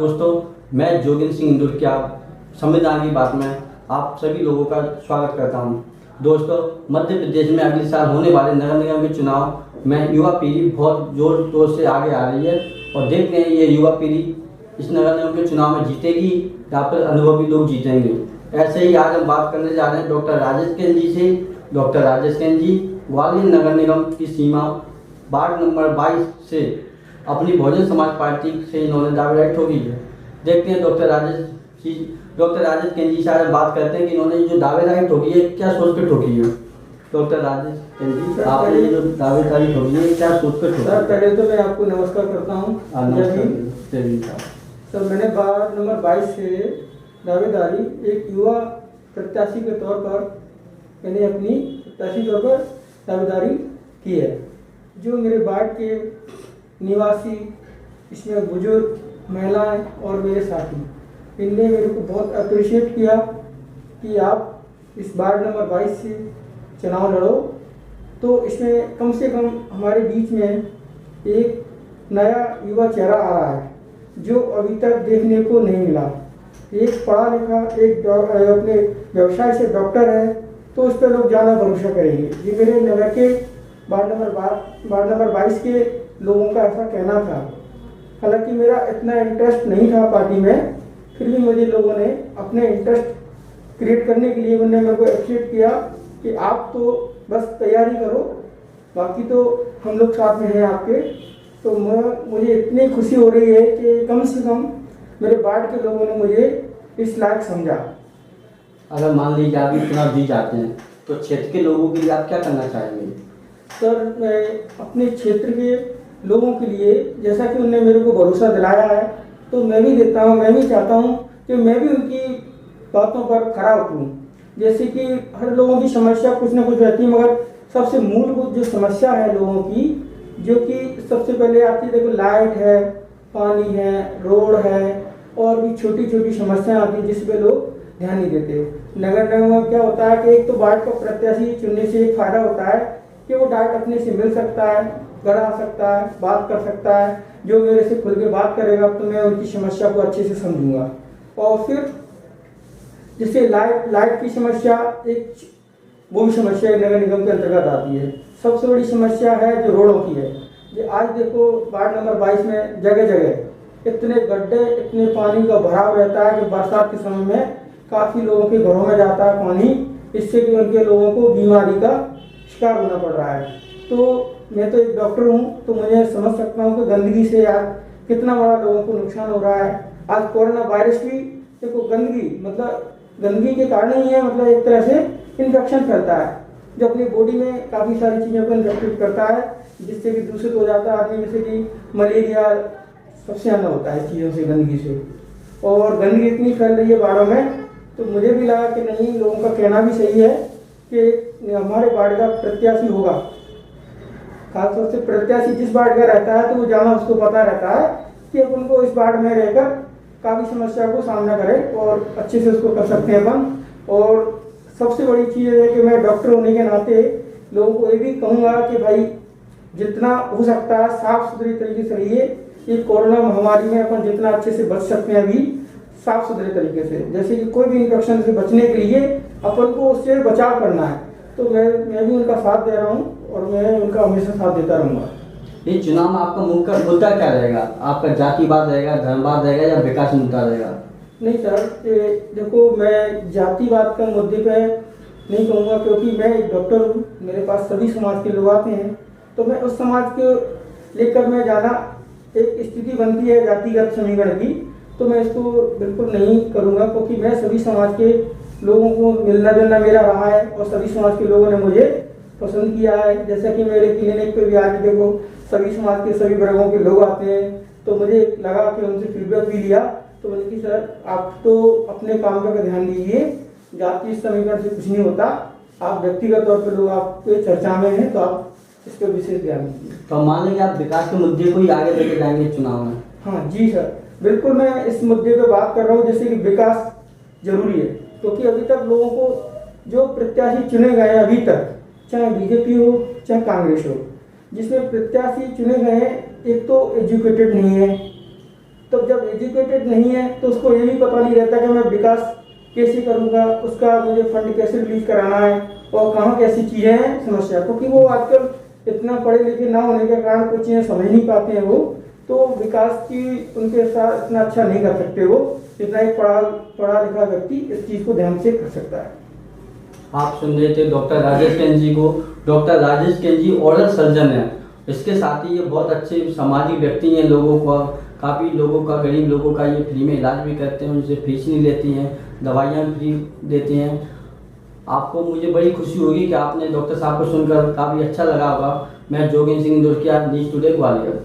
दोस्तों, मैं जोगिंद्र सिंह इंदुरकिया संविधान की बात में आप सभी लोगों का स्वागत करता हूं। दोस्तों, मध्य प्रदेश में अगले साल होने वाले नगर निगम के चुनाव में युवा पीढ़ी बहुत जोर शोर से आगे आ रही है और देखते हैं ये युवा पीढ़ी इस नगर निगम के चुनाव में जीतेगी या फिर अनुभवी लोग जीतेंगे। ऐसे ही आज हम बात करने जा रहे हैं डॉक्टर राजेश कैन जी से। डॉक्टर राजेश कैन जी ग्वालियर नगर निगम की सीमा वार्ड नंबर 22 से अपनी बहुजन समाज पार्टी से इन्होंने दावेदारी ठोकी है। देखते हैं डॉक्टर राजेश कैन जी से आज बात करते हैं कि इन्होंने जो दावेदारी ठोकी है क्या सोच कर ठोकी है। डॉक्टर राजेश कैन जी, आपने ये जो दावेदारी ठोकी है क्या सोच कर ठोकी है? पहले तो मैं आपको नमस्कार करता हूँ। सर, मैंने वार्ड नंबर 22 से दावेदारी एक युवा प्रत्याशी के तौर पर मैंने अपनी प्रत्याशी तौर पर दावेदारी की है। जो मेरे वार्ड के निवासी, इसमें बुजुर्ग, महिलाएं और मेरे साथी, इनने मेरे को बहुत अप्रिशिएट किया कि आप इस वार्ड नंबर 22 से चुनाव लड़ो। तो इसमें कम से कम हमारे बीच में एक नया युवा चेहरा आ रहा है जो अभी तक देखने को नहीं मिला। एक पढ़ा लिखा, एक अपने व्यवसाय से डॉक्टर है, तो उस पर लोग ज़्यादा भरोसा करेंगे। ये मेरे नगर के वार्ड नंबर 22 के लोगों का ऐसा कहना था। हालांकि मेरा इतना इंटरेस्ट नहीं था पार्टी में, फिर भी मुझे लोगों ने अपने इंटरेस्ट क्रिएट करने के लिए उन्होंने मेरे को अप्रिशिएट किया कि आप तो बस तैयारी करो, बाकी तो हम लोग साथ में हैं आपके। तो मुझे इतनी खुशी हो रही है कि कम से कम मेरे वार्ड के लोगों ने मुझे इस लायक समझा। अगर मान लीजिए आप ये चुनाव जीत जाते हैं तो क्षेत्र के लोगों के लिए आप क्या करना चाहेंगे? सर, मैं अपने क्षेत्र के लोगों के लिए, जैसा कि उन्होंने मेरे को भरोसा दिलाया है, तो मैं भी देता हूँ। मैं भी चाहता हूँ कि मैं भी उनकी बातों पर खरा उतरूँ। जैसे कि हर लोगों की समस्या कुछ ना कुछ रहती है, मगर सबसे मूलभूत जो समस्या है लोगों की, जो कि सबसे पहले आती है, देखो, लाइट है, पानी है, रोड है, और भी छोटी छोटी समस्याएं आती हैं जिस पे लोग ध्यान नहीं देते। नगर निगम में क्या होता है कि एक तो वार्ड का प्रत्याशी चुनने से एक फायदा होता है कि वो डायरेक्ट अपने से मिल सकता है, घर आ सकता है, बात कर सकता है। जो मेरे से खुल के बात करेगा तो मैं उनकी समस्या को अच्छे से समझूंगा। और फिर जैसे लाइट की समस्या, एक वो भी समस्या नगर निगम के अंतर्गत आती है। सबसे बड़ी समस्या है जो रोडों की है। ये आज देखो वार्ड नंबर 22 में जगह जगह इतने गड्ढे, इतने पानी का भराव रहता है कि बरसात के समय में काफ़ी लोगों के घरों में जाता है पानी, इससे कि उनके लोगों को बीमारी का शिकार होना पड़ रहा है। तो मैं तो एक डॉक्टर हूँ, तो मुझे समझ सकता हूँ कि गंदगी से यार कितना बड़ा लोगों को नुकसान हो रहा है। आज कोरोना वायरस भी देखो गंदगी के कारण ही है, मतलब एक तरह से इन्फेक्शन फैलता है जो अपनी बॉडी में काफ़ी सारी चीज़ों को इन्फेक्टेड करता है, जिससे कि दूषित हो जाता है आदमी। जैसे कि मलेरिया सबसे ज़्यादा होता है चीज़ों से, गंदगी से। और गंदगी इतनी फैल रही है वार्डों में, तो मुझे भी लगा कि नहीं, लोगों का कहना भी सही है कि हमारे वार्ड का प्रत्याशी होगा, खासतौर से प्रत्याशी जिस वार्ड का रहता है तो वो ज़्यादा उसको पता रहता है कि अपन को इस वार्ड में रहकर काफ़ी समस्या को सामना करें और अच्छे से उसको कर सकते हैं अपन। और सबसे बड़ी चीज़ है कि मैं डॉक्टर होने के नाते लोगों को ये भी कहूँगा कि भाई जितना हो सकता है साफ सुथरी तरीके से रहिए। ये कोरोना महामारी में अपन जितना अच्छे से बच सकते हैं अभी साफ सुथरे तरीके से, जैसे कि कोई भी इन्फेक्शन से बचने के लिए अपन को उससे बचाव करना है। तो मैं भी उनका साथ दे रहा हूँ और मैं उनका हमेशा साथ देता रहूँगा। ये चुनाव में आपका मुख्य मुद्दा क्या रहेगा? आपका जातिवाद रहेगा, धर्मवाद रहेगा या विकास मुद्दा रहेगा? नहीं सर, देखो, मैं जातिवाद का मुद्दे पे नहीं कहूँगा, क्योंकि मैं एक डॉक्टर हूँ, मेरे पास सभी समाज के लोग आते हैं, तो मैं उस समाज को लेकर मैं ज़्यादा एक स्थिति बनती है जातिगत समीकरण की, तो मैं इसको बिल्कुल नहीं करूँगा, क्योंकि मैं सभी समाज के लोगों को मिलना जुलना मेरा रहा है और सभी समाज के लोगों ने मुझे पसंद किया है। जैसा कि मेरे क्लिनिक पे भी आज देखो सभी समाज के सभी वर्गों के लोग आते हैं, तो मुझे लगा कि उनसे फीडबैक भी लिया, तो मैंने कि सर आप तो अपने काम पर ध्यान दीजिए, जाति समीकरण से कुछ नहीं होता, आप व्यक्तिगत तौर पर लोग आपके चर्चा में हैं तो आप इस पर विशेष ध्यान दीजिए। तो मान लीजिए आप विकास के मुद्दे को ही आगे लेके जाएंगे चुनाव में? हाँ जी सर, बिल्कुल मैं इस मुद्दे पे बात कर रहा हूँ। जैसे कि विकास जरूरी है, क्योंकि अभी तक लोगों को जो प्रत्याशी चुने गए अभी तक, चाहे बीजेपी हो चाहे कांग्रेस हो, जिसमें प्रत्याशी चुने गए एक तो एजुकेटेड नहीं है, तो जब एजुकेटेड नहीं है तो उसको ये भी पता नहीं रहता कि मैं विकास कैसे करूँगा, उसका मुझे फंड कैसे रिलीज कराना है और कहाँ कैसी चीज़ें हैं समस्या, क्योंकि वो आजकल इतना पढ़े लिखे ना होने के कारण कुछ चीज़ें समझ नहीं पाते हैं वो, तो विकास की उनके साथ इतना अच्छा नहीं कर सकते वो, जितना एक पढ़ा लिखा व्यक्ति इस चीज़ को ध्यान से कर सकता है। आप सुन रहे थे डॉक्टर राजेश कैन जी को। Doctor Rajesh Kain ji oral surgeon है, इसके साथ ही ये बहुत अच्छे सामाजिक व्यक्ति हैं। लोगों का, काफ़ी लोगों का, गरीब लोगों का ये फ्री में इलाज भी करते हैं, उनसे फीस नहीं लेती हैं, दवाइयाँ फ्री देती हैं। आपको, मुझे बड़ी खुशी होगी कि आपने डॉक्टर साहब को सुनकर काफ़ी अच्छा लगा होगा। मैं जोगेंद्र सिंह इंदुरकिया, न्यूज़ टुडे ग्वालियर।